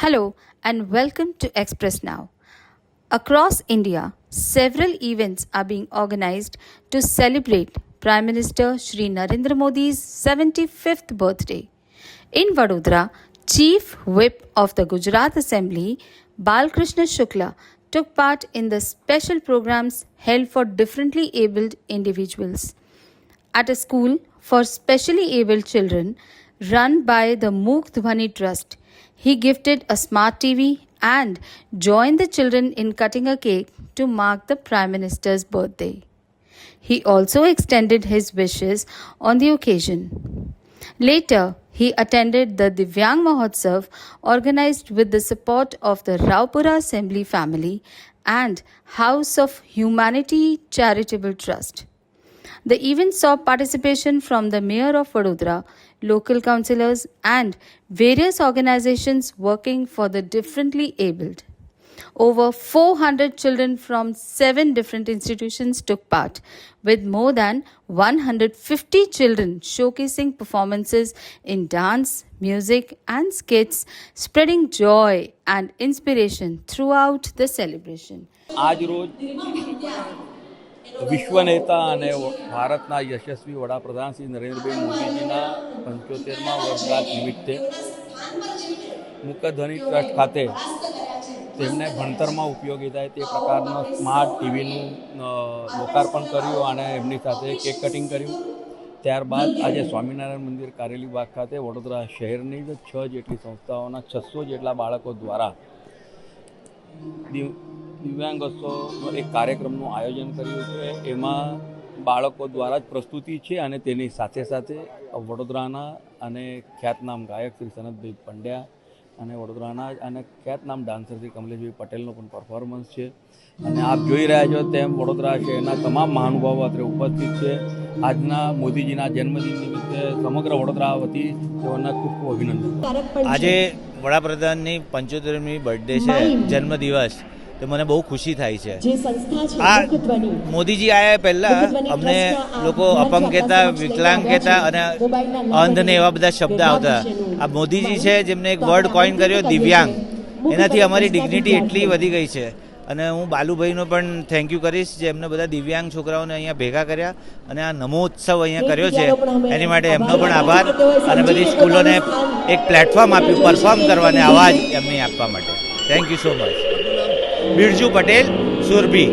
Hello and welcome to Express Now. Across India, several events are being organized to celebrate Prime Minister Shri Narendra Modi's 75th birthday. In Vadodara, Chief Whip of the Gujarat Assembly, Balkrishna Shukla, took part in the special programs held for differently abled individuals. At a school for specially abled children run by the Mook Dhwani Trust, he gifted a smart TV and joined the children in cutting a cake to mark the Prime Minister's birthday. He also extended his wishes on the occasion. Later, he attended the Divyang Mahotsav organized with the support of the Raupura Assembly family and House of Humanity Charitable Trust. The event saw participation from the Mayor of Vadodara, local councillors, and various organizations working for the differently abled. Over 400 children from 7 different institutions took part, with more than 150 children showcasing performances in dance, music, and skits, spreading joy and inspiration throughout the celebration. આજ રોજ વિશ્વ નેતા અને ભારતના યશસ્વી વડાપ્રધાન શ્રી નરેન્દ્રભાઈ મોદીજીના 75મા વર્ષગાંઠ નિમિત્તે મુકધ્વની trust ખાતે તેમને ભણતરમાં ઉપયોગી થાય તે પ્રકારનો સ્માર્ટ ટીવીનું લોકાર્પણ કર્યું અને એમની સાથે કેક કટિંગ કર્યું. ત્યારબાદ આજે સ્વામિનારાયણ મંદિર કારેલીબાગ ખાતે વડોદરા શહેરની જ 6 જેટલી સંસ્થાઓના 600 જેટલા બાળકો દ્વારા દિવ્યાંગોત્સવનો એક કાર્યક્રમનું આયોજન કર્યું છે. એમાં બાળકો દ્વારા જ પ્રસ્તુતિ છે અને તેની સાથે સાથે વડોદરાના અને ખ્યાતનામ ગાયક શ્રી સનતભાઈ પંડ્યા અને વડોદરાના અને ખ્યાતનામ ડાન્સર શ્રી કમલેશભાઈ પટેલનો પણ પરફોર્મન્સ છે. અને આપ જોઈ રહ્યા છો તેમ વડોદરા શહેરના તમામ મહાનુભાવો અત્રે ઉપસ્થિત છે. આજના મોદીજીના જન્મદિન નિમિત્તે સમગ્ર વડોદરા વતી તેઓને ખૂબ ખૂબ અભિનંદન. આજે વડાપ્રધાનની 75મી બર્થડે છે, જન્મદિવસ, તો મને બહુ ખુશી થાય છે. આ મોદીજી આવ્યા પહેલાં અમને લોકો અપંગ કહેતા, વિકલાંગ કહેતા અને અંધ ને એવા બધા શબ્દ આવતા. આ મોદીજી છે જેમને એક વર્ડ કોઈન કર્યો દિવ્યાંગ, એનાથી અમારી ડિગ્નિટી એટલી વધી ગઈ છે. અને હું બાલુભાઈનો પણ થેન્ક યુ કરીશ જે એમને બધા દિવ્યાંગ છોકરાઓને અહીંયા ભેગા કર્યા અને આ નમોત્સવ અહીંયા કર્યો છે, એની માટે એમનો પણ આભાર. અને બધી સ્કૂલોને એક પ્લેટફોર્મ આપ્યું પરફોર્મ કરવાને, અવાજ એમને આપવા માટે. Thank you so much. Birju Patel, Surabhi.